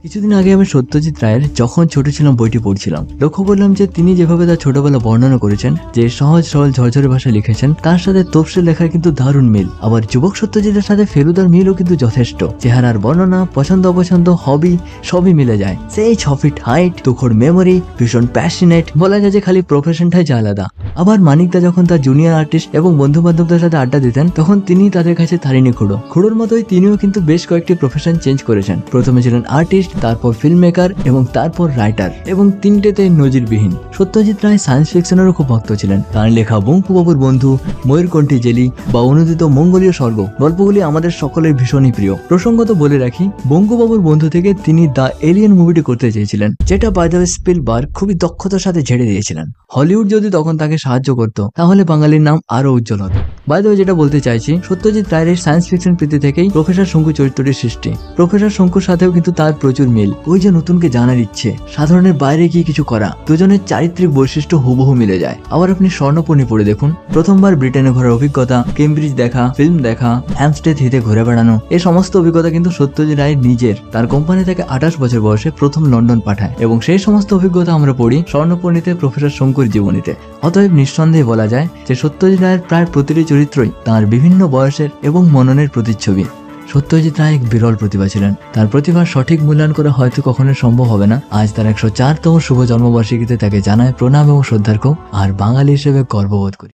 কিছুদিন আগে আমি সত্যজিৎ রায়ের যখন ছোট ছিলাম বইটি পড়ছিলাম, লক্ষ্য করলাম যে তিনি যেভাবে তার ছোটবেলা বর্ণনা করেছেন, যে সহজ সরল ঝরঝরে ভাষা লিখেছেন, তার সাথে তফসিল লেখার কিন্তু দারুণ মিল। আবার যুবক সত্যজিতের সাথে ফেলুদার মিলও কিন্তু যথেষ্ট। চেহারার বর্ণনা, পছন্দ অপছন্দ, হবি সবই মিলে যায়। সেই 6 ফিট হাইট, তুখোড় মেমোরি, ভীষণ প্যাশনেট, বলা যায় যে খালি প্রফেশনটাই যে আলাদা। আবার মানিকদা যখন তার জুনিয়র আর্টিস্ট এবং বন্ধু বান্ধবদের সাথে আড্ডা দিতেন, তখন তিনি তাদের কাছে তারিণী খুড়োর মতোই তিনিও কিন্তু বেশ কয়েকটি প্রফেশন চেঞ্জ করেছেন। প্রথমে ছিলেন আর্টিস্ট, তারপর ফিল্ম মেকার এবং তারপর রাইটার, এবং তিনটেতে নজিরবিহীন। সত্যজিৎ রায় সায়েন্স ফিকশনেরও খুব ভক্ত ছিলেন। তার লেখা বঙ্কুবাবুর বন্ধু, ময়ূরকণ্ঠী জেলি বা অনুদিত মঙ্গলীয় স্বর্গ গল্পগুলি আমাদের সকলের ভীষণই প্রিয়। প্রসঙ্গত বলে রাখি, বঙ্কুবাবুর বন্ধু থেকে তিনি দ্য এলিয়েন মুভিটি করতে চেয়েছিলেন, যেটা বাই দ্য ওয়ে স্পিলবার্গ খুবই দক্ষতার সাথে ঝেড়ে দিয়েছিলেন। হলিউড যদি তখন তাকে সাহায্য করতো, তাহলে বাঙালির নাম আরো উজ্জ্বল হতো। বাই দ্য ওয়ে, যেটা বলতে চাইছি, সত্যজিৎ রায়ের সায়েন্স ফিকশন প্রীতি থেকেই প্রফেসর শঙ্কু চরিত্রটির সৃষ্টি। প্রফেসর শঙ্কুর সাথেও কিন্তু তার প্রচুর মিল। ওই যে নতুনকে জানার ইচ্ছে, সাধারণের বাইরে গিয়ে কিছু করা, দুজনের চারিত্রিক বৈশিষ্ট্য হুবহু মিলে যায়। আবার আপনি স্বর্ণপর্ণী পড়ে দেখুন, প্রথমবার ব্রিটেনে ঘোরার অভিজ্ঞতা, কেমব্রিজ দেখা, ফিল্ম দেখা, হ্যামস্টেড হিতে ঘুরে বেড়ানো, এই সমস্ত অভিজ্ঞতা কিন্তু সত্যজিৎ রায়ের নিজের। তার কোম্পানি তাকে 28 বছর বয়সে প্রথম লন্ডন পাঠায়, এবং সেই সমস্ত অভিজ্ঞতা আমরা পড়ি স্বর্ণপর্ণীতে প্রফেসর শঙ্কুর জীবনীতে। অতএব নিঃসন্দেহে বলা যায় যে সত্যজিৎ রায়ের প্রায় প্রতিটি চরিত্রই তাঁর বিভিন্ন বয়সের এবং মননের প্রতিচ্ছবি। সত্যজিৎ রায় এক বিরল প্রতিভা ছিলেন। তার প্রতিভার সঠিক মূল্যায়ন করা হয়তো কখনো সম্ভব হবে না। আজ তার 104তম শুভ জন্মবার্ষিকীতে তাকে জানায় প্রণাম এবং শ্রদ্ধার্ঘ্য, আর বাঙালি হিসেবে গর্ববোধ করি।